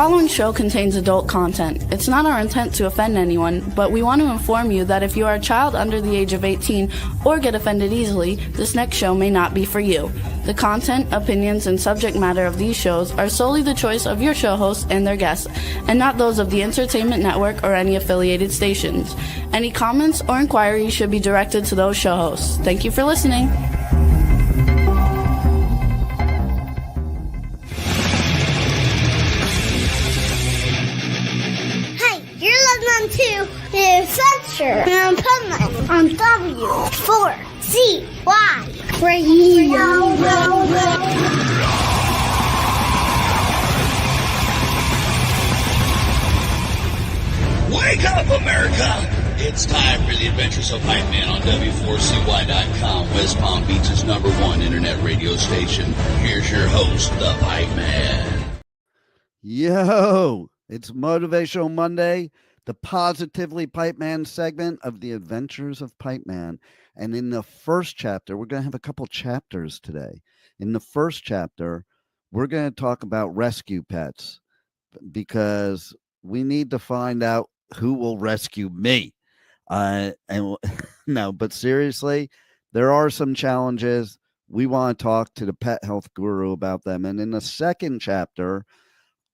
following show contains adult content. It's not our intent to offend anyone, but we want to inform you that if you are a child under the age of 18 or get offended easily, this next show may not be for you. The content, opinions, and subject matter of these shows are solely the choice of your show hosts and their guests, and not those of the Entertainment Network or any affiliated stations. Any comments or inquiries should be directed to those show hosts. Thank you for listening. To the Adventures of Pipeman on W4CY Radio. Wake up, America! It's time for the Adventures of Pipeman on W4CY.com, West Palm Beach's #1 internet radio station. Here's your host, the Pipeman. Yo, it's Motivational Monday, the Positively Pipeman segment of the Adventures of Pipeman. And in the first chapter, we're going to have a couple chapters today. In the first chapter, we're going to talk about rescue pets because we need to find out who will rescue me. No, but seriously, there are some challenges. We want to talk to the pet health guru about them. And in the second chapter,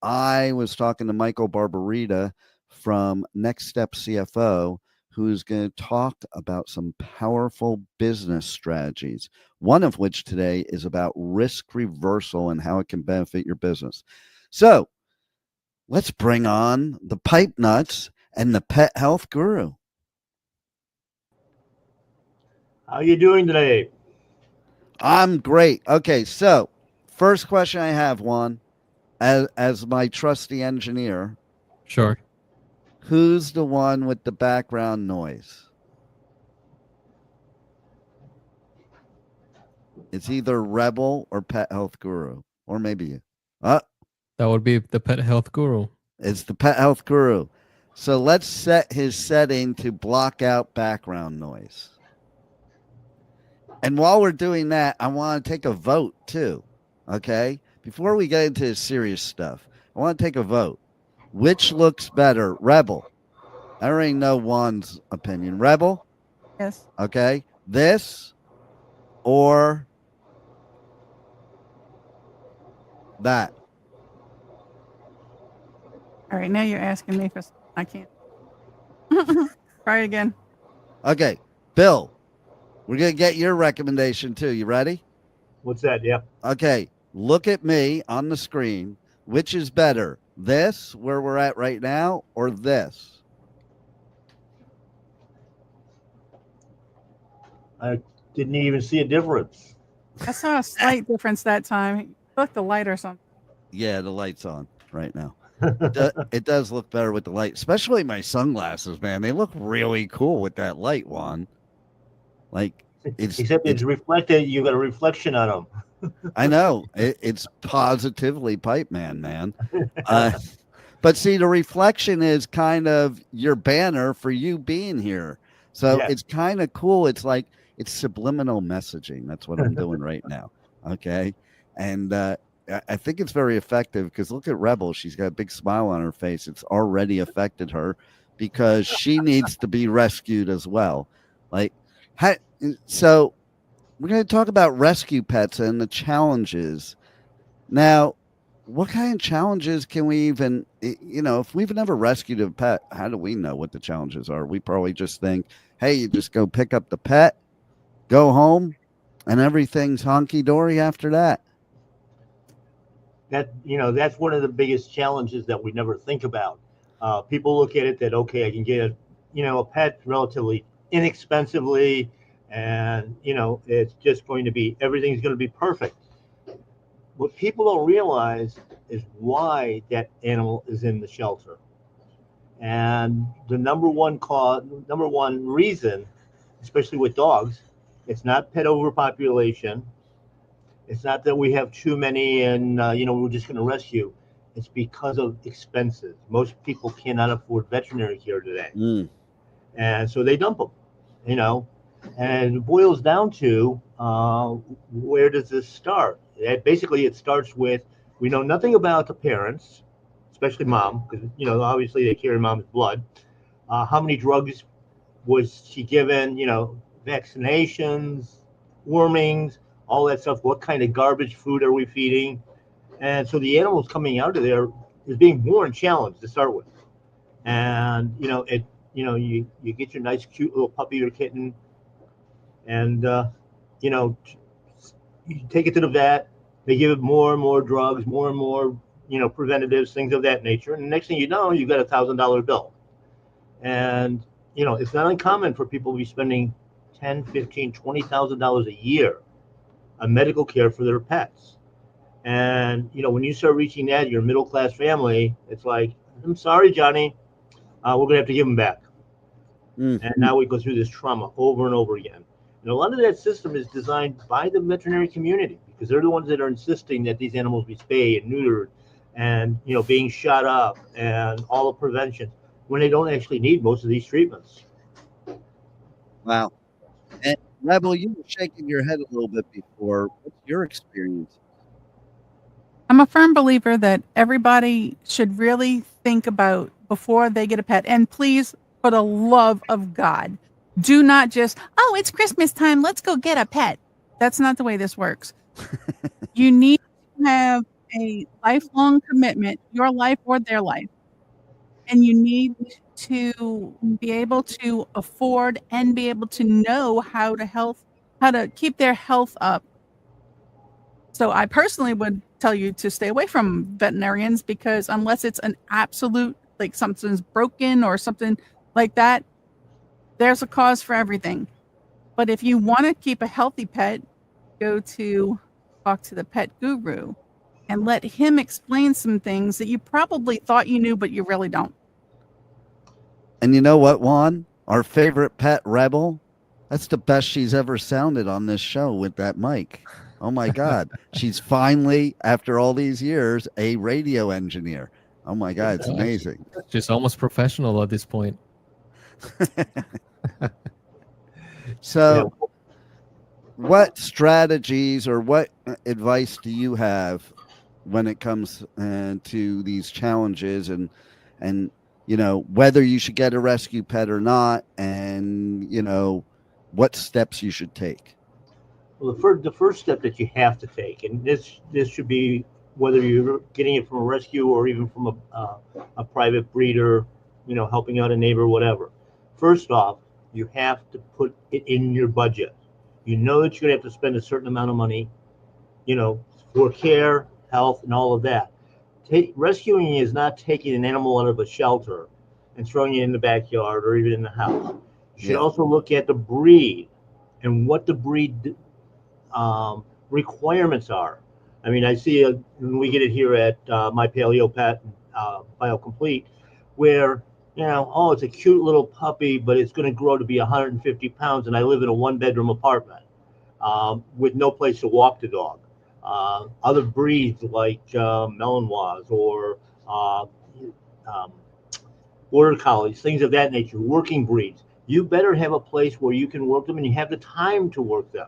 I was talking to Michael Barbarita from Next Step CFO, who's going to talk about some powerful business strategies, one of which today is about risk reversal and how it can benefit your business. So let's bring on the pipe nuts and the pet health guru. How you doing today? I'm great. Okay, so first question I have, Juan, as my trusty engineer. Sure. Who's the one with the background noise? It's either Rebel or Pet Health Guru, or maybe you. That would be the Pet Health Guru. It's the Pet Health Guru. So let's set his setting to block out background noise. And while we're doing that, I want to take a vote too. Okay? Before we get into serious stuff, I want to take a vote. Which looks better? Rebel. I already know Juan's opinion. Rebel? Yes. Okay. This or that? All right, now you're asking me for... I can't. Try it again. Okay. Bill, we're going to get your recommendation too. You ready? What's that? Yeah. Okay. Look at me on the screen. Which is better? This, where we're at right now, or this? I didn't even see a difference. I saw a slight difference that time. Look, the light or something. Yeah, the light's on right now. It does look better with the light, especially my sunglasses, man. They look really cool with that light, Juan. Like, it's reflected. You got a reflection on them. I know it's positively Pipeman, man. But see, the reflection is kind of your banner for you being here. So It's kind of cool. It's like it's subliminal messaging. That's what I'm doing right now. Okay. And I think it's very effective because look at Rebel. She's got a big smile on her face. It's already affected her because she needs to be rescued as well. So we're going to talk about rescue pets and the challenges. Now, what kind of challenges can we even, if we've never rescued a pet, how do we know what the challenges are? We probably just think, hey, you just go pick up the pet, go home, and everything's honky-dory after that. That's one of the biggest challenges that we never think about. People look at it that, okay, I can get a pet relatively inexpensively, and it's just going to be, everything's going to be perfect. What people don't realize is why that animal is in the shelter. And the number one reason, especially with dogs, it's not pet overpopulation. It's not that we have too many and we're just going to rescue. It's because of expenses. Most people cannot afford veterinary care today, and so they dump them. And it boils down to where does this start? Basically, it starts with we know nothing about the parents, especially mom, because obviously they carry mom's blood. How many drugs was she given? Vaccinations, wormings, all that stuff. What kind of garbage food are we feeding? And so the animals coming out of there is being born challenged to start with. And you get your nice cute little puppy or kitten, and you take it to the vet. They give it more and more drugs, more and more preventatives, things of that nature. And the next thing you know, you got $1,000 bill. And it's not uncommon for people to be spending $10, $15, $20,000 a year on medical care for their pets. And when you start reaching that, your middle class family, it's like, I'm sorry, Johnny, we're gonna have to give them back. Mm. And now we go through this trauma over and over again. And a lot of that system is designed by the veterinary community, because they're the ones that are insisting that these animals be spayed and neutered, and being shot up, and all the prevention, when they don't actually need most of these treatments. Wow. And Rebel, you were shaking your head a little bit before. What's your experience? I'm a firm believer that everybody should really think about before they get a pet. And please, for the love of God, do not just, oh, it's Christmas time, let's go get a pet. That's not the way this works. You need to have a lifelong commitment, your life or their life. And you need to be able to afford and be able to know how to keep their health up. So I personally would tell you to stay away from veterinarians, because unless it's an absolute, like something's broken or something like that, there's a cause for everything. But if you want to keep a healthy pet, talk to the pet guru and let him explain some things that you probably thought you knew, but you really don't. And you know what, Juan? Our favorite pet, Rebel, that's the best she's ever sounded on this show with that mic. Oh my God. She's finally, after all these years, a radio engineer. Oh my God, it's amazing. She's almost professional at this point. So, what strategies or what advice do you have when it comes to these challenges, and whether you should get a rescue pet or not, and what steps you should take? Well, the first step that you have to take, and this should be whether you're getting it from a rescue or even from a private breeder, helping out a neighbor, whatever. First off, you have to put it in your budget. You know that you're going to have to spend a certain amount of money, for care, health, and all of that. Rescuing is not taking an animal out of a shelter and throwing it in the backyard or even in the house. You should also look at the breed and what the breed requirements are. I mean, I see when we get it here at my Paleo Pet, BioComplete, where it's a cute little puppy, but it's going to grow to be 150 pounds, and I live in a one-bedroom apartment with no place to walk the dog. Other breeds like Malinois or Border Collies, things of that nature, working breeds, you better have a place where you can work them and you have the time to work them.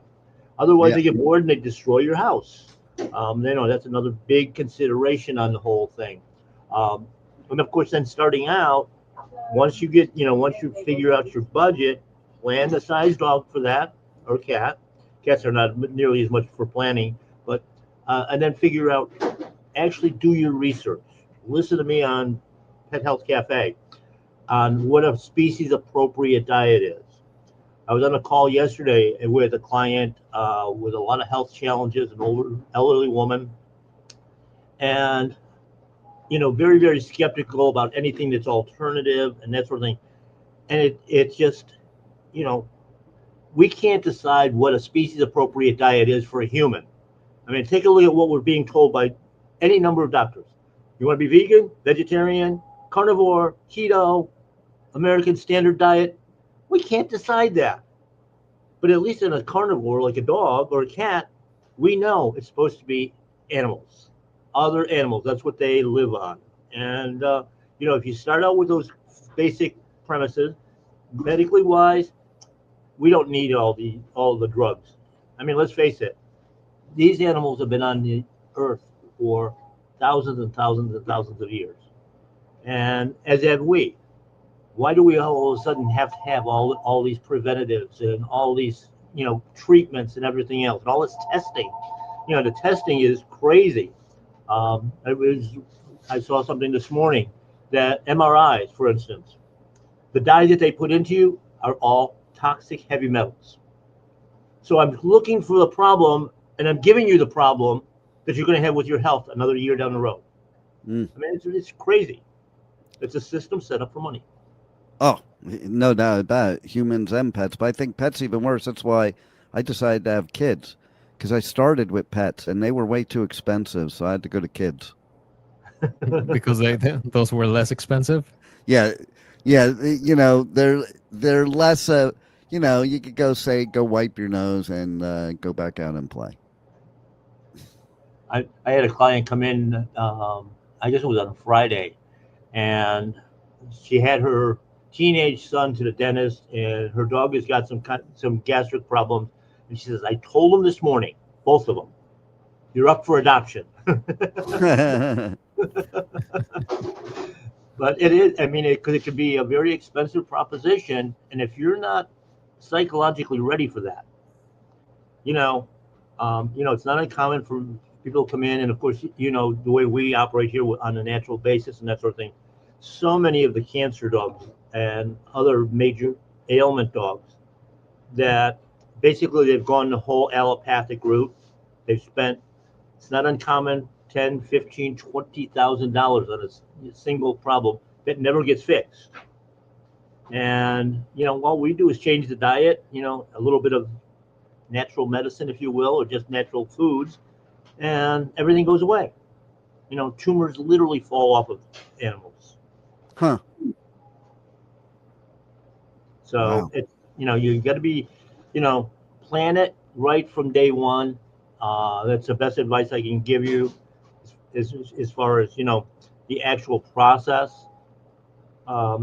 Otherwise, they get bored and they destroy your house. That's another big consideration on the whole thing. And of course, then starting out, once you figure out your budget, plan the size dog for that, or cat. Cats are not nearly as much for planning, but and then figure out, actually do your research. Listen to me on Pet Health Cafe on what a species appropriate diet is. I was on a call yesterday with a client with a lot of health challenges, an older elderly woman, and very, very skeptical about anything that's alternative and that sort of thing. And it's just, we can't decide what a species appropriate diet is for a human. I mean, take a look at what we're being told by any number of doctors. You want to be vegan, vegetarian, carnivore, keto, American Standard Diet? We can't decide that. But at least in a carnivore, like a dog or a cat, we know it's supposed to be animals, other animals. That's what they live on. And, if you start out with those basic premises, medically wise, we don't need all the drugs. I mean, let's face it. These animals have been on the earth for thousands and thousands and thousands of years. and as have we. Why do we all of a sudden have to have all these preventatives and all these treatments and everything else and all this testing? The testing is crazy. I saw something this morning that MRIs, for instance, the dye that they put into you are all toxic heavy metals. So I'm looking for the problem, and I'm giving you the problem that you're going to have with your health another year down the road. I mean, it's crazy. It's a system set up for money. Oh, no doubt about it. Humans and pets. But I think pets even worse. That's why I decided to have kids. Because I started with pets, and they were way too expensive, so I had to go to kids. Because those were less expensive? Yeah. They're less, you could go wipe your nose and go back out and play. I had a client come in, I guess it was on a Friday, and she had her teenage son to the dentist, and her dog has got some gastric problems. And she says, I told them this morning, both of them, you're up for adoption. But it is, because it could be a very expensive proposition. And if you're not psychologically ready for that, it's not uncommon for people to come in. And of course, the way we operate here on a natural basis and that sort of thing. So many of the cancer dogs and other major ailment dogs that basically they've gone the whole allopathic route. They've spent, it's not uncommon, $10, $15, $20,000 on a single problem that never gets fixed. And, all we do is change the diet, a little bit of natural medicine, if you will, or just natural foods, and everything goes away. Tumors literally fall off of animals. Huh. So wow. It's, you got to be, plan it right from day one. That's the best advice I can give you as far as, the actual process.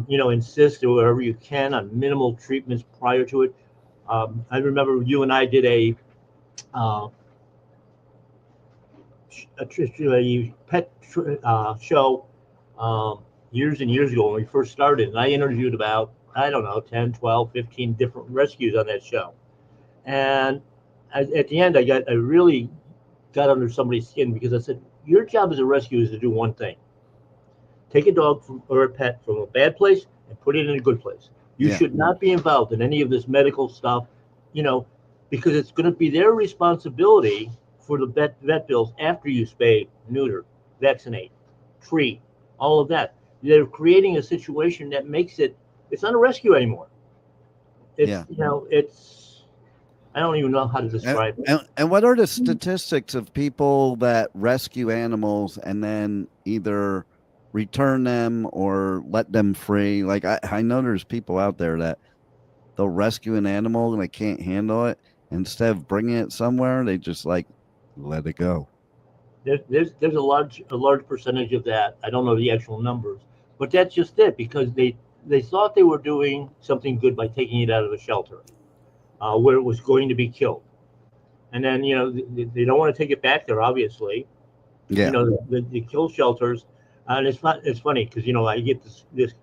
Insist wherever you can on minimal treatments prior to it. I remember you and I did a pet show years and years ago when we first started, and I interviewed about, 10, 12, 15 different rescues on that show. And at the end, I really got under somebody's skin because I said, your job as a rescue is to do one thing. Take a dog or a pet from a bad place and put it in a good place. You should not be involved in any of this medical stuff, because it's going to be their responsibility for the vet bills after you spay, neuter, vaccinate, treat, all of that. They're creating a situation that makes it's not a rescue anymore. It's I don't even know how to describe it. And what are the statistics of people that rescue animals and then either return them or let them free? Like I know there's people out there that they'll rescue an animal and they can't handle it. Instead of bringing it somewhere, they just let it go. There's a large percentage of that. I don't know the actual numbers, but that's just it, because they thought they were doing something good by taking it out of a shelter where it was going to be killed, and then they don't want to take it back there, obviously. The kill shelters, and it's funny because I get this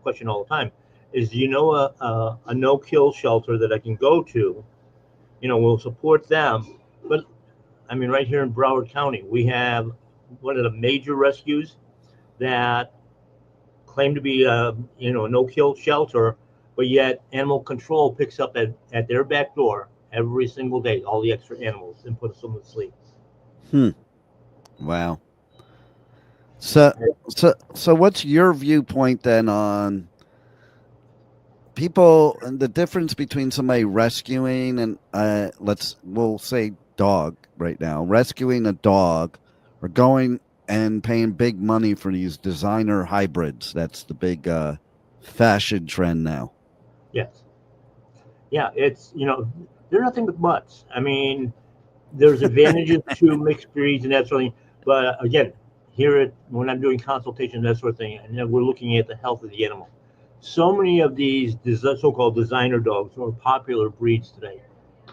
question all the time: is a no kill shelter that I can go to? Will support them, but right here in Broward County, we have one of the major rescues that claim to be a no-kill shelter, but yet animal control picks up at their back door every single day all the extra animals and puts them to sleep. Wow. So what's your viewpoint then on people and the difference between somebody rescuing and we'll say dog right now, rescuing a dog, or going and paying big money for these designer hybrids? That's the big fashion trend now. Yes. Yeah, it's they're nothing but mutts. There's advantages to mixed breeds and that sort of thing, but again, when I'm doing consultation, that sort of thing, and we're looking at the health of the animal. So many of these so-called designer dogs or popular breeds today,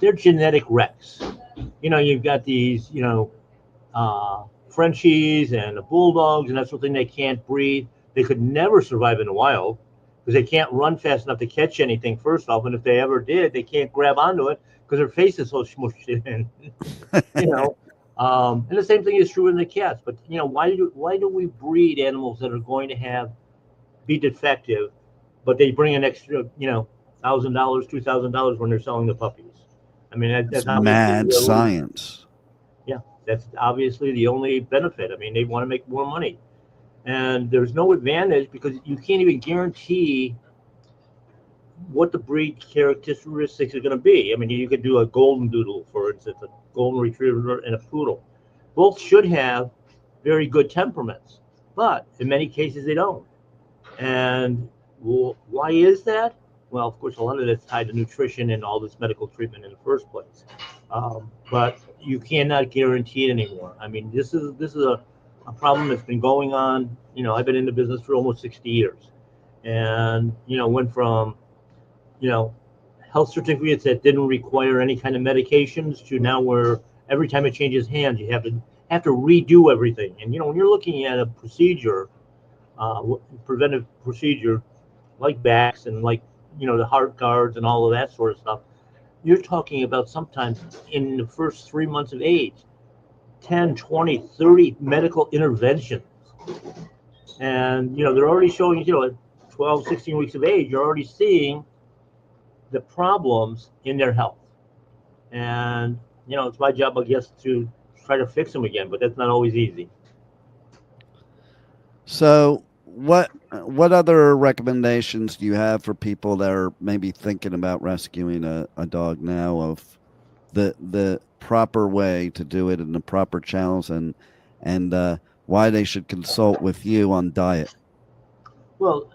they're genetic wrecks. You've got these, Frenchies and the bulldogs and that sort of thing. They can't breathe. They could never survive in the wild because they can't run fast enough to catch anything, first off. And if they ever did, they can't grab onto it because their face is so smushed in. You know, and the same thing is true in the cats. But you know, why do we breed animals that are going to be defective, but they bring an extra, you know, $1,000, $2,000 when they're selling the puppies? I mean, that's mad science. Yeah, that's obviously the only benefit. I mean, they want to make more money, and there's no advantage because you can't even guarantee what the breed characteristics are going to be. I mean, you could do a golden doodle, for instance, a golden retriever and a poodle. Both should have very good temperaments, but in many cases they don't. And why is that? Well, of course, a lot of that's tied to nutrition and all this medical treatment in the first place. But you cannot guarantee it anymore. I mean, this is a problem that's been going on. You know, I've been in the business for almost 60 years, and you know, went from health certificates that didn't require any kind of medications to now where every time it changes hands, you have to redo everything. And you know, when you're looking at a procedure, preventive procedure like backs and like, you know, the heart guards and all of that sort of stuff, you're talking about sometimes in the first 3 months of age, 10, 20, 30 medical interventions. And, you know, they're already showing, you know, at 12, 16 weeks of age, you're already seeing the problems in their health. And, you know, it's my job, I guess, to try to fix them again, but that's not always easy. So what other recommendations do you have for people that are maybe thinking about rescuing a dog now, of the proper way to do it and the proper channels, and why they should consult with you on diet? Well,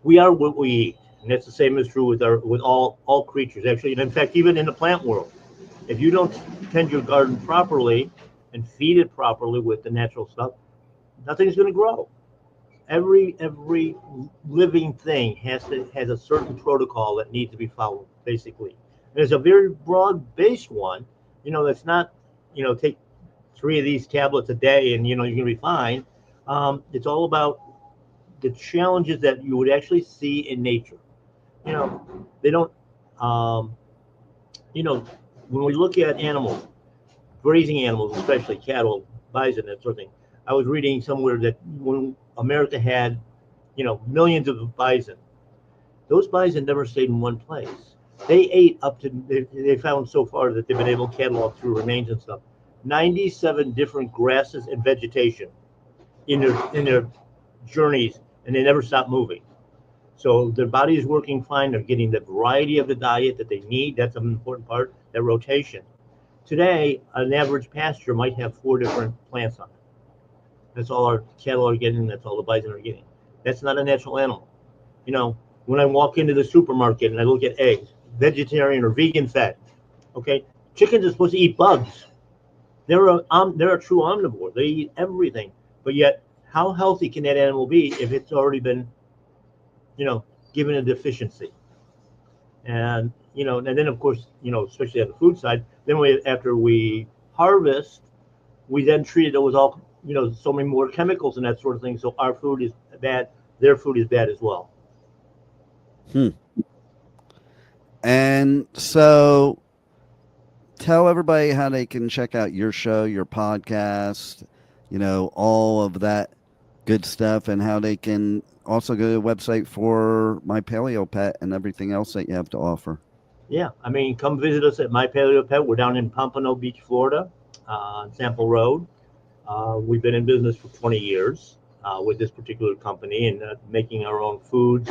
we are what we eat, and that's the same is true with all creatures, actually. And in fact, even in the plant world, if you don't tend your garden properly and feed it properly with the natural stuff, nothing's going to grow. Every living thing has a certain protocol that needs to be followed, basically. There's a very broad-based one, you know, that's not, you know, take 3 of these tablets a day and, you know, you're going to be fine. It's all about the challenges that you would actually see in nature. You know, they don't, you know, when we look at animals, grazing animals, especially cattle, bison, that sort of thing, I was reading somewhere that when America had, you know, millions of bison, those bison never stayed in one place. They ate up to, they found so far that they've been able to catalog through remains and stuff, 97 different grasses and vegetation in their journeys, and they never stopped moving. So their body is working fine. They're getting the variety of the diet that they need. That's an important part, that rotation. Today, an average pasture might have 4 different plants on it. That's all our cattle are getting. That's all the bison are getting. That's not a natural animal. You know, when I walk into the supermarket and I look at eggs, vegetarian or vegan fed, okay, chickens are supposed to eat bugs. They're a true omnivore. They eat everything. But yet, how healthy can that animal be if it's already been, you know, given a deficiency? And, you know, and then of course, you know, especially on the food side, then after we harvest, we then treat it with all, you know, so many more chemicals and that sort of thing. So our food is bad, their food is bad as well. And so tell everybody how they can check out your show, your podcast, you know, all of that good stuff, and how they can also go to the website for My Paleo Pet and everything else that you have to offer. Yeah, I mean, come visit us at My Paleo Pet. We're down in Pompano Beach, Florida, on Sample Road. We've been in business for 20 years with this particular company, and making our own foods,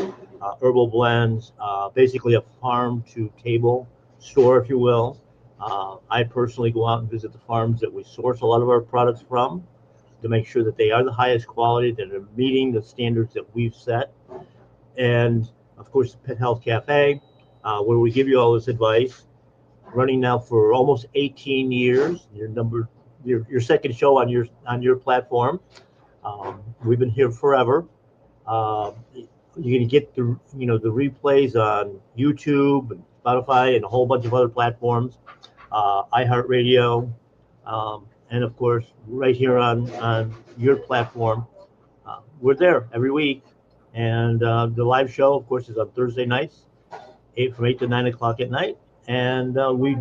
herbal blends, basically a farm to table store, if you will. I personally go out and visit the farms that we source a lot of our products from to make sure that they are the highest quality, that they're meeting the standards that we've set. And of course, the Pet Health Cafe, where we give you all this advice, running now for almost 18 years. Your second show on your platform. We've been here forever. You can get the replays on YouTube and Spotify and a whole bunch of other platforms, iHeartRadio, and of course right here on your platform. We're there every week. And the live show, of course, is on Thursday nights, from 8 to 9 o'clock at night. And we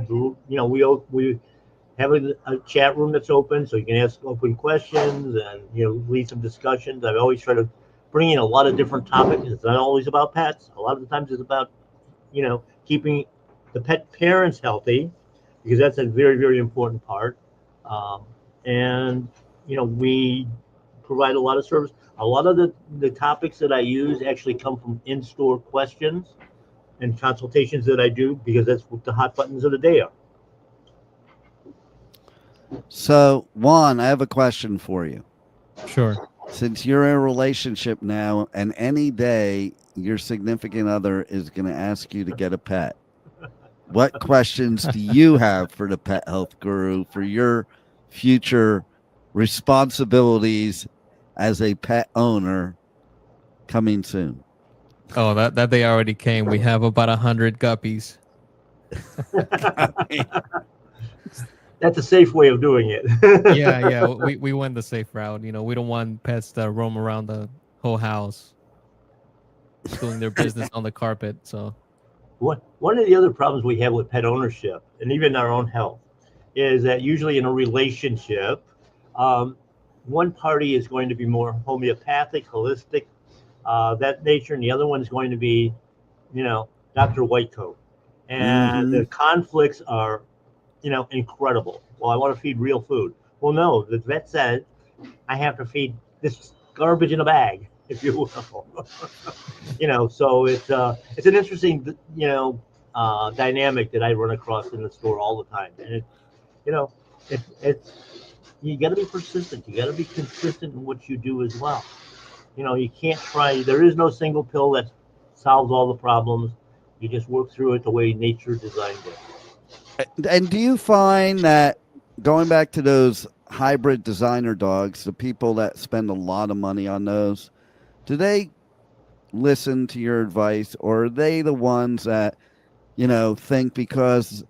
have a chat room that's open, so you can ask open questions and lead some discussions. I always try to bring in a lot of different topics. It's not always about pets. A lot of the times it's about keeping the pet parents healthy, because that's a very, very important part. And we provide a lot of service. A lot of the topics that I use actually come from in-store questions and consultations that I do, because that's what the hot buttons of the day are. So, Juan, I have a question for you. Sure. Since you're in a relationship now, and any day your significant other is going to ask you to get a pet, what questions do you have for the pet health guru for your future responsibilities as a pet owner coming soon? Oh, that day already came. We have about 100 guppies. That's a safe way of doing it. Yeah. We went the safe route. We don't want pets that roam around the whole house doing their business on the carpet. So one of the other problems we have with pet ownership, and even our own health, is that usually in a relationship, one party is going to be more homeopathic, holistic, that nature, and the other one is going to be, Dr. Whitecoat. And the conflicts are, incredible. Well, I want to feed real food. Well, no, the vet said I have to feed this garbage in a bag, if you will. So it's an interesting, dynamic that I run across in the store all the time. And it's you got to be persistent. You got to be consistent in what you do as well. You can't try. There is no single pill that solves all the problems. You just work through it the way nature designed it. And do you find that, going back to those hybrid designer dogs, the people that spend a lot of money on those, do they listen to your advice, or are they the ones that, think because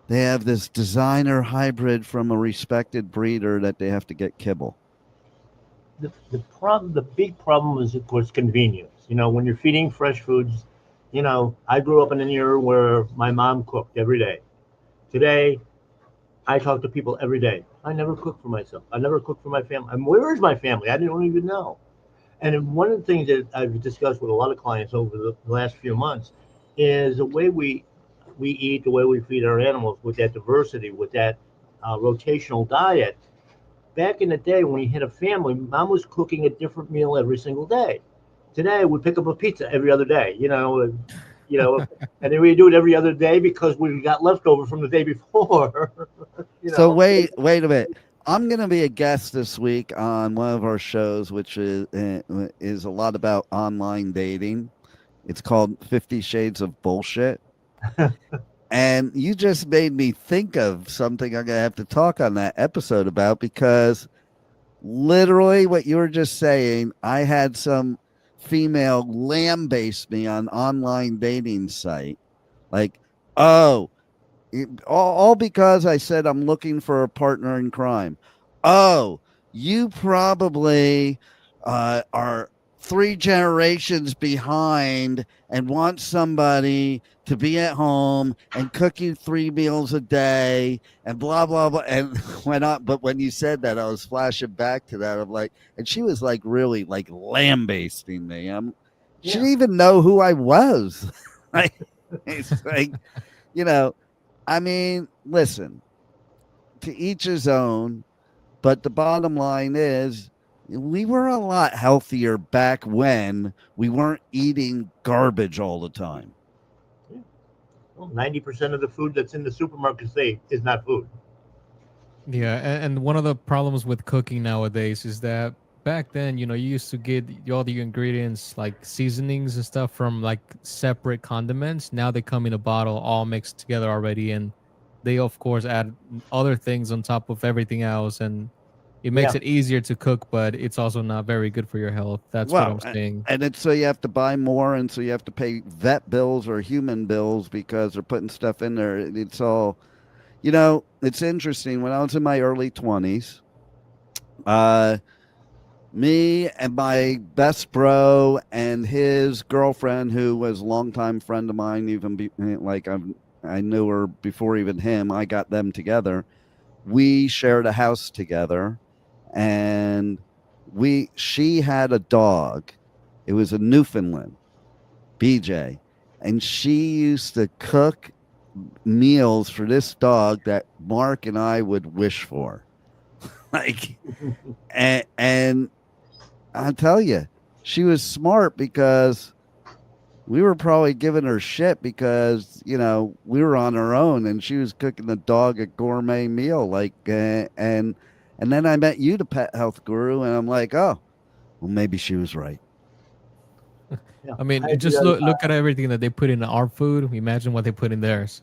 they have this designer hybrid from a respected breeder that they have to get kibble? The big problem is, of course, convenience. When you're feeding fresh foods, I grew up in an era where my mom cooked every day. Today, I talk to people every day. I never cook for myself. I never cook for my family. Where is my family? I don't even know. And one of the things that I've discussed with a lot of clients over the last few months is the way we eat, the way we feed our animals, with that diversity, with that rotational diet. Back in the day, when you had a family, mom was cooking a different meal every single day. Today, we pick up a pizza every other day, and then we do it every other day because we got leftover from the day before. So wait a minute. I'm going to be a guest this week on one of our shows, which is a lot about online dating. It's called 50 Shades of Bullshit. And you just made me think of something I'm going to have to talk on that episode about, because literally what you were just saying, I had some female lambaste me on online dating site. Like, all because I said I'm looking for a partner in crime. Oh, you probably are 3 generations behind and want somebody to be at home and cook you 3 meals a day and blah, blah, blah. And went on. But when you said that, I was flashing back to that. I'm like, and she was like really like lambasting me. She didn't even know who I was. It's like, listen, to each his own. But the bottom line is, we were a lot healthier back when we weren't eating garbage all the time. Well, 90% of the food that's in the supermarket today is not food. Yeah, and one of the problems with cooking nowadays is that back then, you used to get all the ingredients like seasonings and stuff from like separate condiments. Now they come in a bottle all mixed together already, and they of course add other things on top of everything else, and it makes it easier to cook, but it's also not very good for your health. That's what I'm saying. And it's so you have to buy more, and so you have to pay vet bills or human bills because they're putting stuff in there. It's all, it's interesting. When I was in my early 20s, Me and my best bro and his girlfriend, who was a longtime friend of mine, I knew her before even him. I got them together. We shared a house together, and she had a dog. It was a Newfoundland, BJ, and she used to cook meals for this dog that Mark and I would wish for. Like, and I'll tell you, she was smart because we were probably giving her shit because, we were on our own and she was cooking the dog a gourmet meal. And then I met you, the pet health guru, and I'm like, oh, well, maybe she was right. Yeah. I mean, just look at everything that they put in our food. Imagine what they put in theirs.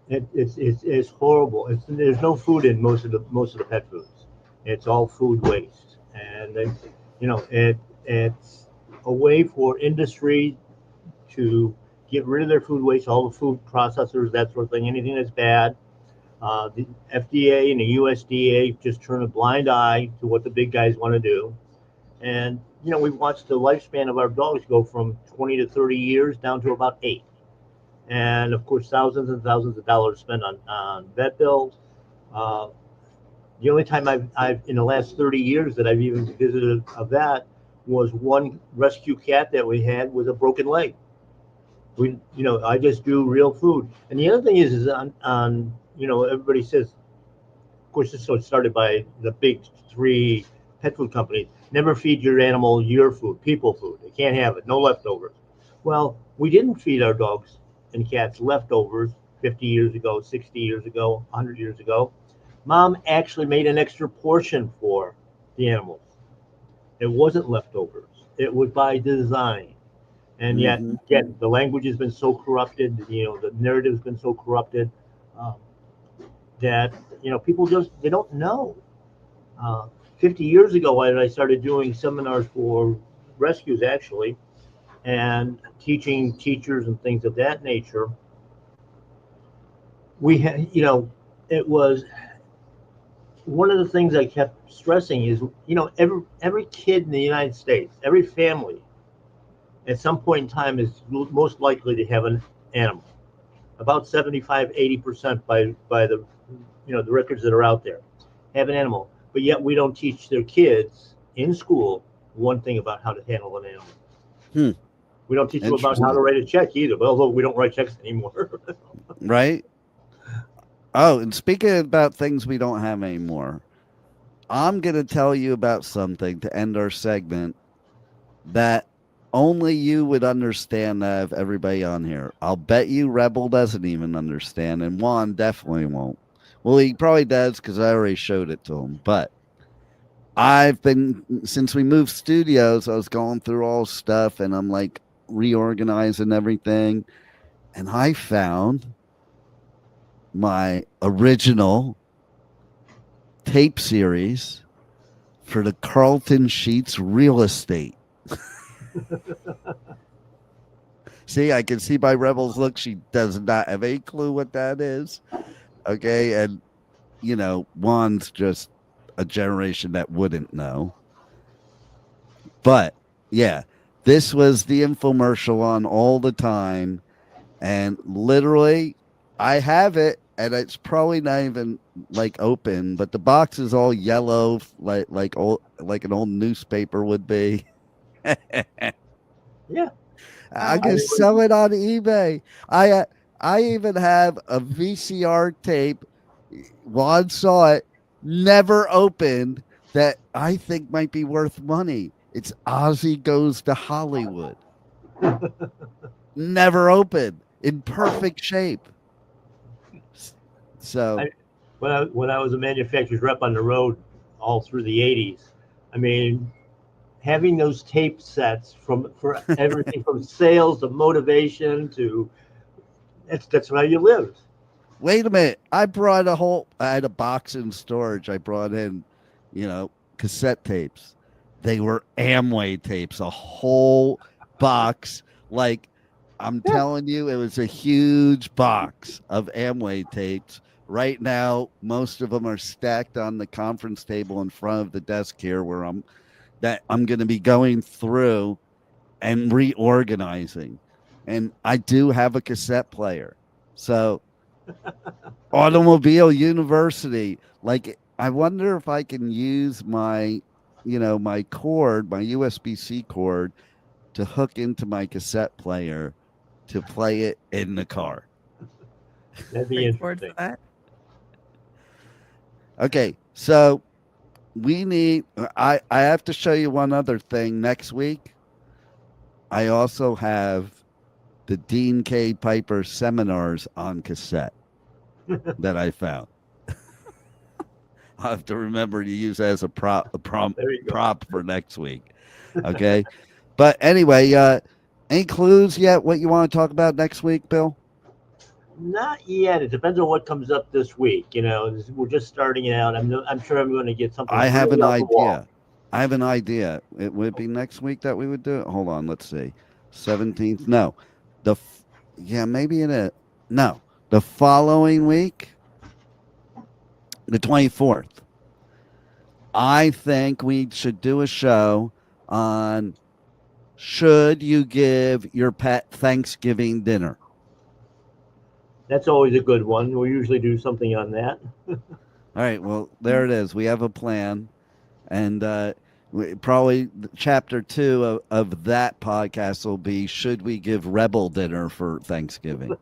It's horrible. There's no food in most of the pet foods. It's all food waste, and it's a way for industry to get rid of their food waste, all the food processors, that sort of thing, anything that's bad. The FDA and the USDA just turn a blind eye to what the big guys want to do. And, we've watched the lifespan of our dogs go from 20 to 30 years down to about 8. And, of course, thousands and thousands of dollars spent on vet bills. The only time I've in the last 30 years that I've even visited a vet was one rescue cat that we had with a broken leg. I just do real food. And the other thing is on everybody says, of course, this was started by the big 3 pet food companies. Never feed your animal your food, people food. They can't have it. No leftovers. Well, we didn't feed our dogs and cats leftovers 50 years ago, 60 years ago, 100 years ago. Mom actually made an extra portion for the animals. It wasn't leftovers. It was by design. And yet, again, the language has been so corrupted, the narrative's been so corrupted that, people they don't know. 50 years ago, I started doing seminars for rescues, actually, and teaching teachers and things of that nature. We had, it was one of the things I kept stressing is, every kid in the United States, every family, at some point in time is most likely to have an animal. About 75-80% by the the records that are out there have an animal, but yet we don't teach their kids in school one thing about how to handle an animal. We don't teach them about how to write a check either, although we don't write checks anymore. Right. Oh, and speaking about things we don't have anymore, I'm going to tell you about something to end our segment that only you would understand of everybody on here. I'll bet you Rebel doesn't even understand, and Juan definitely won't. Well, he probably does because I already showed it to him. But since we moved studios, I was going through all stuff, and I'm like reorganizing everything, and I found my original tape series for the Carlton Sheets real estate. See, I can see by Rebel's look. She does not have a clue what that is. Okay. And, Juan's just a generation that wouldn't know. But, yeah, this was the infomercial on all the time. And literally, I have it. And it's probably not even open, but the box is all yellow, like an old newspaper would be. Yeah, I can sell it on eBay. I even have a VCR tape. Juan saw it, never opened, that I think might be worth money. It's Ozzy Goes to Hollywood. Never opened, in perfect shape. So, when I was a manufacturer's rep on the road all through the 80s, I mean, having those tape sets for everything from sales to motivation to that's how you lived. Wait a minute. I had a box in storage. I brought in, cassette tapes. They were Amway tapes, a whole box. I'm telling you, it was a huge box of Amway tapes right now, most of them are stacked on the conference table in front of the desk here, where I'm going to be going through and reorganizing. And I do have a cassette player. So Automobile University, like, I wonder if I can use my, my cord, my USB-C cord, to hook into my cassette player to play it in the car. That'd be Look forward to interesting. that. Okay, so I have to show you one other thing next week. I also have the Dean K. Piper seminars on cassette that I found. I'll have to remember to use that as a prop for next week. Okay. But anyway, any clues yet what you want to talk about next week, Bill? Not yet. It depends on what comes up this week. We're just starting out. I'm sure I'm going to get something. I have really an off the wall. idea. I have an idea. It would be next week that we would do it. Hold on, let's see. 17th. No. Maybe the following week, the 24th. I think we should do a show on should you give your pet Thanksgiving dinner? That's always a good one. We usually do something on that. All right. Well, there it is. We have a plan. And probably chapter 2 of that podcast will be, should we give Rebel dinner for Thanksgiving?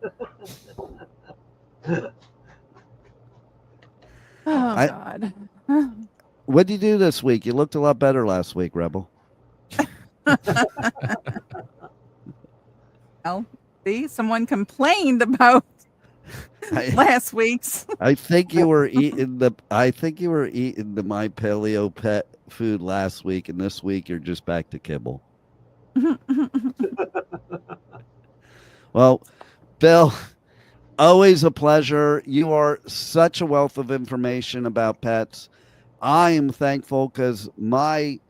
God. What did you do this week? You looked a lot better last week, Rebel. Well, see, someone complained about last week's. I think you were eating the My Paleo pet food last week, and this week you're just back to kibble. Well, Bill, always a pleasure. You are such a wealth of information about pets. I am thankful because my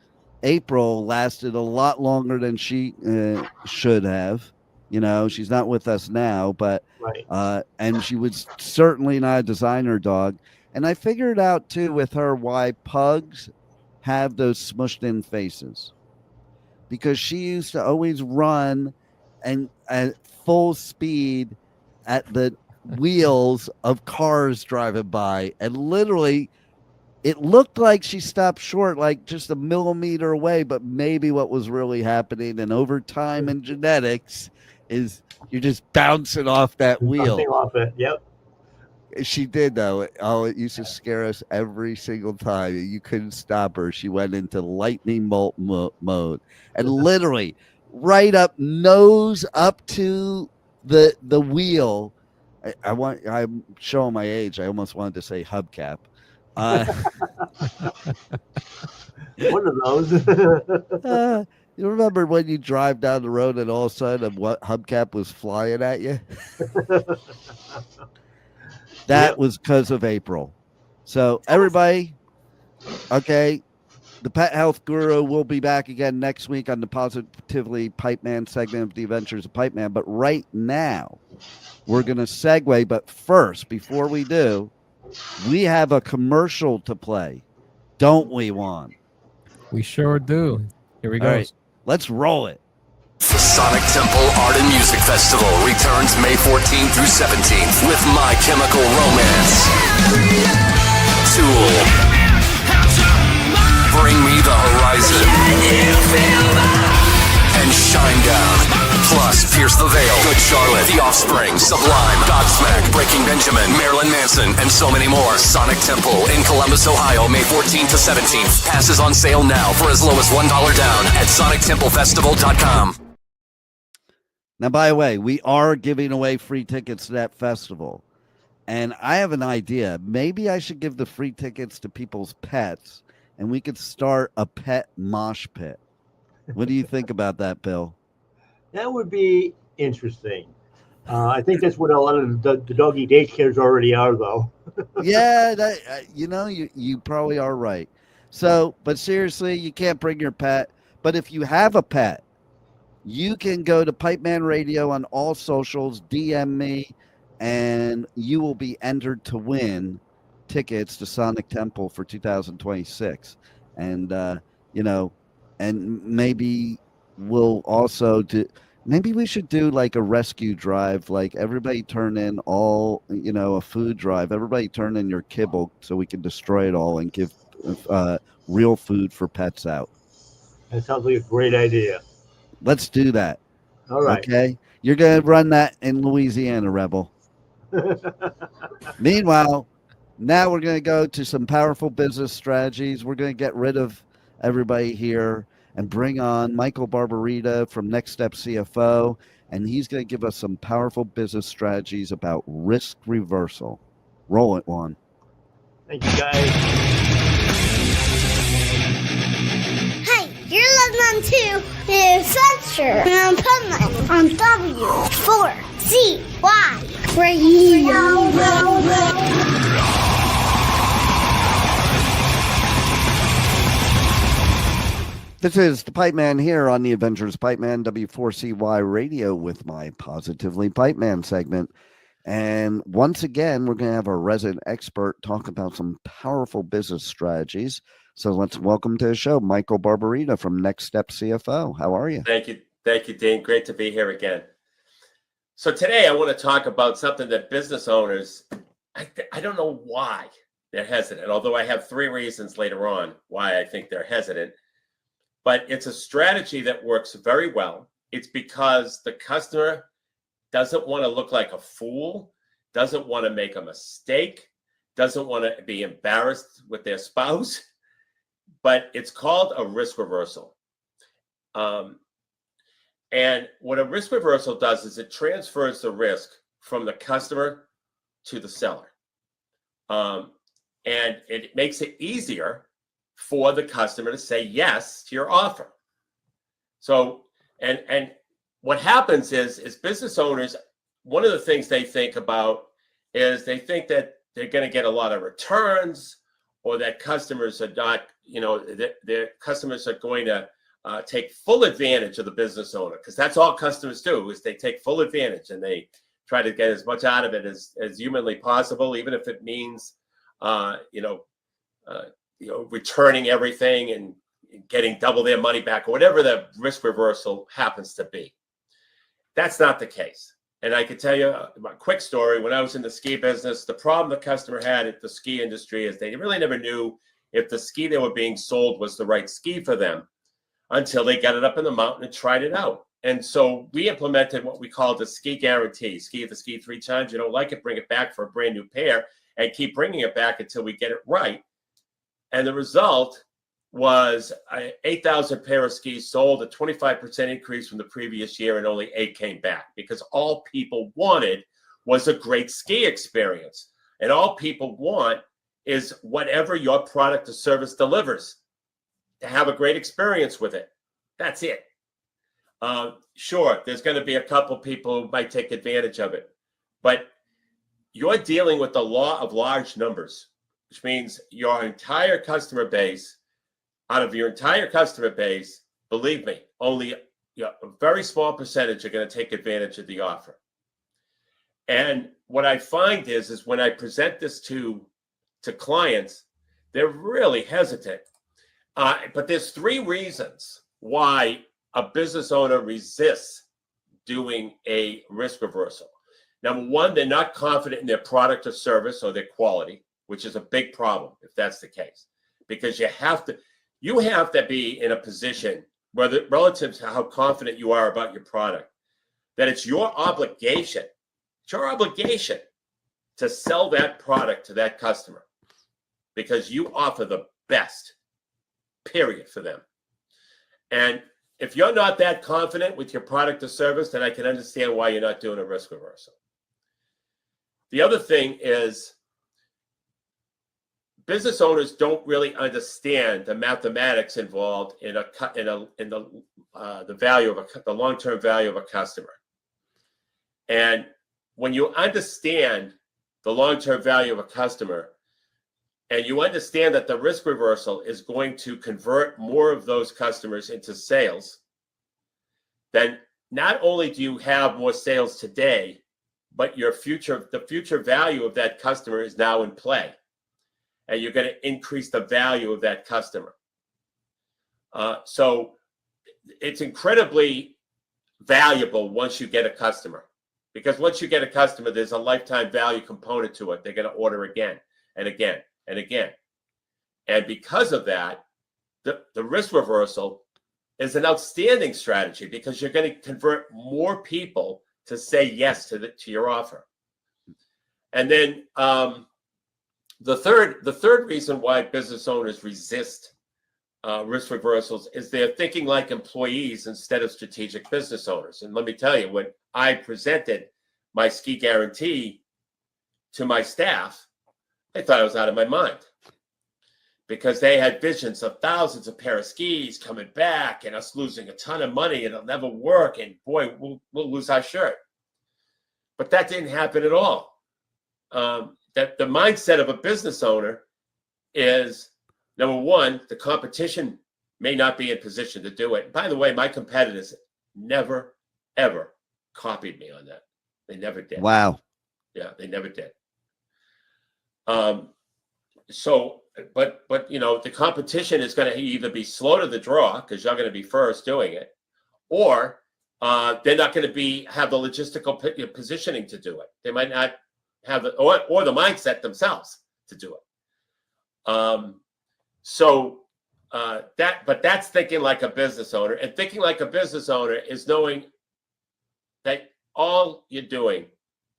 April lasted a lot longer than she should have. She's not with us now, but Right. And she was certainly not a designer dog. And I figured out too with her why pugs have those smushed in faces, because she used to always run and at full speed at the wheels of cars driving by, and literally it looked like she stopped short, like just a millimeter away, but maybe what was really happening, and over time and genetics, is you're just bouncing off that wheel. Bouncing off it. Yep. She did, though. Oh, it used to scare us every single time. You couldn't stop her. She went into lightning bolt mode, and literally right up, nose up to the wheel. I'm showing my age. I almost wanted to say hubcap. One of those. You remember when you drive down the road and all of a sudden what hubcap was flying at you? That was because of April. So everybody, okay, the Pet Health Guru will be back again next week on the Positively Pipeman segment of the Adventures of Pipeman. But right now, we're going to segue. But first, before we do, we have a commercial to play. Don't we, Juan? We sure do. Here we go. All right, let's roll it. The Sonic Temple Art and Music Festival returns May 14th through 17th with My Chemical Romance, Tool, Bring Me the Horizon, and Shinedown. Plus, Pierce the Veil, Good Charlotte, The Offspring, Sublime, Godsmack, Breaking Benjamin, Marilyn Manson, and so many more. Sonic Temple in Columbus, Ohio, May 14th to 17th. Passes on sale now for as low as $1 down at sonictemplefestival.com. Now, by the way, we are giving away free tickets to that festival. And I have an idea. Maybe I should give the free tickets to people's pets, and we could start a pet mosh pit. What do you think about that, Bill? That would be interesting. I think that's what a lot of the doggy daycares already are, though. Yeah, you probably are right. So, but seriously, you can't bring your pet. But if you have a pet, you can go to Pipeman Radio on all socials, DM me, and you will be entered to win tickets to Sonic Temple for 2026. And and maybe we'll also do. Maybe we should do like a rescue drive, like everybody turn in a food drive. Everybody turn in your kibble so we can destroy it all and give real food for pets out. That sounds like a great idea. Let's do that. All right. Okay. You're going to run that in Louisiana, Rebel. Meanwhile, now we're going to go to some powerful business strategies. We're going to get rid of everybody here and bring on Michael Barbarita from Next Step CFO, and he's going to give us some powerful business strategies about risk reversal. Roll it, Juan. Thank you, guys. Hey, you're listening to the Adventures of Pipeman on W4CY Radio. This is the Pipeman here on the Adventures of Pipeman W4CY Radio with my Positively Pipeman segment. And once again, we're going to have our resident expert talk about some powerful business strategies. So let's welcome to the show, Michael Barbarita from Next Step CFO. How are you? Thank you. Thank you, Dean. Great to be here again. So today I want to talk about something that business owners, I don't know why they're hesitant, although I have 3 reasons later on why I think they're hesitant. But it's a strategy that works very well. It's because the customer doesn't want to look like a fool, doesn't want to make a mistake, doesn't want to be embarrassed with their spouse, but it's called a risk reversal. And what a risk reversal does is it transfers the risk from the customer to the seller. And it makes it easier for the customer to say yes to your offer. So, and what happens is business owners, one of the things they think about is they think that they're going to get a lot of returns, or that customers are not, their customers are going to take full advantage of the business owner, because that's all customers do, is they take full advantage and they try to get as much out of it as humanly possible, even if it means, returning everything and getting double their money back, or whatever the risk reversal happens to be. That's not the case. And I can tell you a quick story. When I was in the ski business, the problem the customer had at the ski industry is they really never knew if the ski they were being sold was the right ski for them until they got it up in the mountain and tried it out. And so we implemented what we called a ski guarantee. Ski the ski 3 times. You don't like it, bring it back for a brand new pair, and keep bringing it back until we get it right. And the result was 8,000 pair of skis sold, a 25% increase from the previous year, and only 8 came back, because all people wanted was a great ski experience. And all people want is whatever your product or service delivers, to have a great experience with it. That's it. Sure, there's going to be a couple people who might take advantage of it, but you're dealing with the law of large numbers, which means your entire customer base, out of your entire customer base, believe me, only a very small percentage are going to take advantage of the offer. And what I find is when I present this to clients, they're really hesitant. But there's 3 reasons why a business owner resists doing a risk reversal. Number 1, they're not confident in their product or service or their quality, which is a big problem if that's the case, because you have to be in a position where, relative to how confident you are about your product, that it's your obligation to sell that product to that customer, because you offer the best, period, for them. And if you're not that confident with your product or service, then I can understand why you're not doing a risk reversal. The other thing is, business owners don't really understand the mathematics involved in the value of the long-term value of a customer. And when you understand the long-term value of a customer, and you understand that the risk reversal is going to convert more of those customers into sales, then not only do you have more sales today, but the future value of that customer is now in play, and you're going to increase the value of that customer. So it's incredibly valuable once you get a customer, because once you get a customer, there's a lifetime value component to it. They're going to order again and again and again. And because of that, the risk reversal is an outstanding strategy, because you're going to convert more people to say yes to your offer. And then the third reason why business owners resist risk reversals is they're thinking like employees instead of strategic business owners. And let me tell you, when I presented my ski guarantee to my staff, they thought I was out of my mind, because they had visions of thousands of pair of skis coming back and us losing a ton of money and it'll never work. And boy, we'll lose our shirt. But that didn't happen at all. That the mindset of a business owner is, number one, the competition may not be in position to do it. By the way, my competitors never, ever copied me on that. They never did. Wow. Yeah, they never did. But the competition is going to either be slow to the draw, because you're going to be first doing it, or they're not going to have the logistical positioning to do it. They might not have or the mindset themselves to do it. But that's thinking like a business owner, and thinking like a business owner is knowing that all you're doing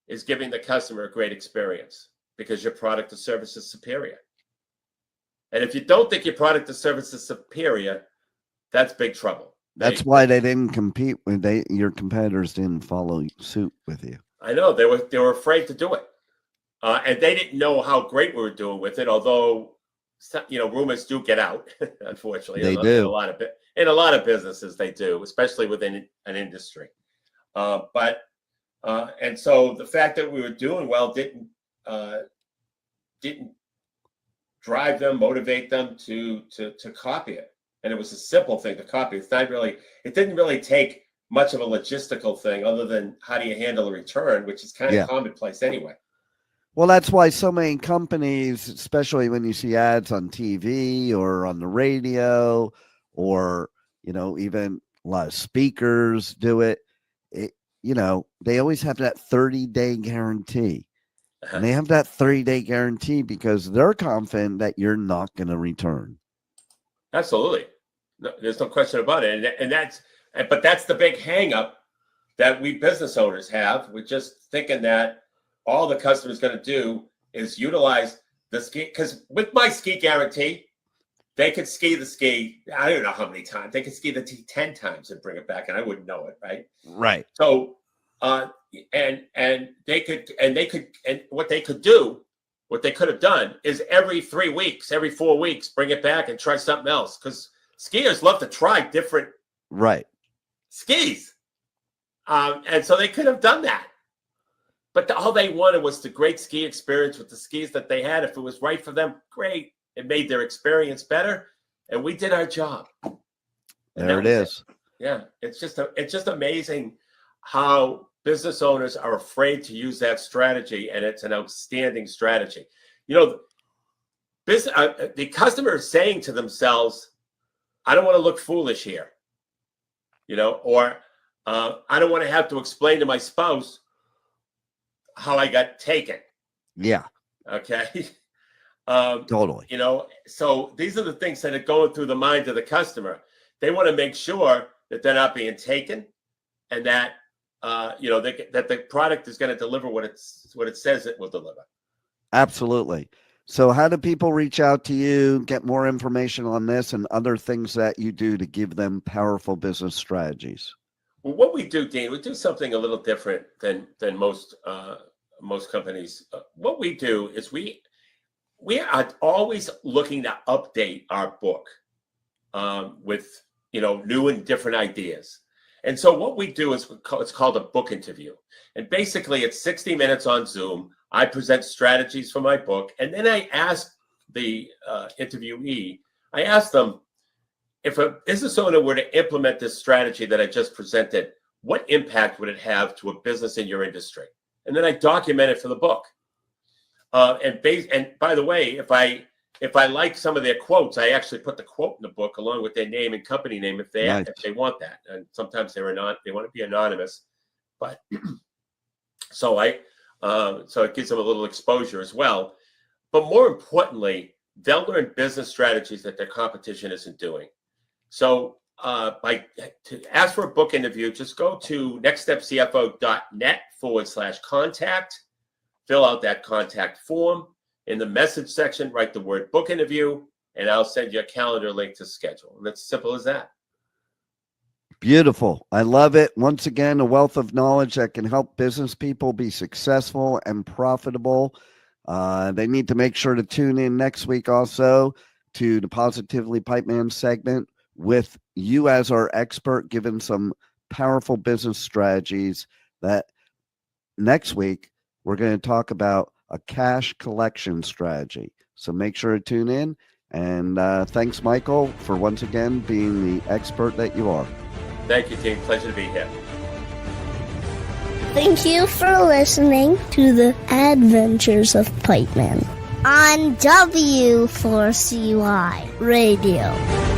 is giving the customer a great experience, because your product or service is superior. And if you don't think your product or service is superior, that's big trouble. That's why they didn't compete with your competitors didn't follow suit with you. I know they were afraid to do it, and they didn't know how great we were doing with it. Although, rumors do get out. Unfortunately, they do. In a lot of businesses, they do, especially within an industry. And so the fact that we were doing well didn't drive them, motivate them to copy it. And it was a simple thing to copy. It didn't really take much of a logistical thing, other than how do you handle a return, which is kind of commonplace anyway. Well, that's why so many companies, especially when you see ads on TV or on the radio, or, even a lot of speakers do it, they always have that 30-day guarantee. And they have that 30-day guarantee because they're confident that you're not going to return. Absolutely. No, there's no question about it. But that's the big hang up that we business owners have. We're just thinking that all the customer's going to do is utilize the ski. Because with my ski guarantee, they could ski the ski, I don't know how many times. They could ski the T 10 times and bring it back, and I wouldn't know it, right? Right. So, what they could have done is every 3 weeks, every 4 weeks, bring it back and try something else, because skiers love to try different skis, and so they could have done that. But all they wanted was the great ski experience with the skis that they had. If it was right for them, great. It made their experience better, and we did our job. There it is. Yeah, it's just amazing how business owners are afraid to use that strategy, and it's an outstanding strategy. The customer is saying to themselves, I don't want to look foolish here, or I don't want to have to explain to my spouse how I got taken. Yeah. Okay. Totally. So these are the things that are going through the mind of the customer. They want to make sure that they're not being taken, and that that the product is going to deliver what it says it will deliver. Absolutely. So how do people reach out to you, get more information on this and other things that you do to give them powerful business strategies? Well, what we do, Dean, we do something a little different than most companies. What we do is we are always looking to update our book with new and different ideas. And so what we do is it's called a book interview. And basically it's 60 minutes on Zoom. I present strategies for my book. And then I ask the interviewee, I ask them, if a business owner were to implement this strategy that I just presented, what impact would it have to a business in your industry? and then I document it for the book. And by the way, if I like some of their quotes, I actually put the quote in the book along with their name and company name if they want that. And sometimes they want to be anonymous, but so it gives them a little exposure as well. But more importantly, they'll learn business strategies that their competition isn't doing. So to ask for a book interview, just go to nextstepcfo.net/contact, fill out that contact form. In the message section, write the word book interview, and I'll send you a calendar link to schedule. And it's as simple as that. Beautiful. I love it. Once again, a wealth of knowledge that can help business people be successful and profitable. They need to make sure to tune in next week also to the Positively Pipeman segment with you as our expert, giving some powerful business strategies that next week we're going to talk about a cash collection strategy. So make sure to tune in. And thanks, Michael, for once again being the expert that you are. Thank you, team. Pleasure to be here. Thank you for listening to the Adventures of Pipeman on W4CY Radio.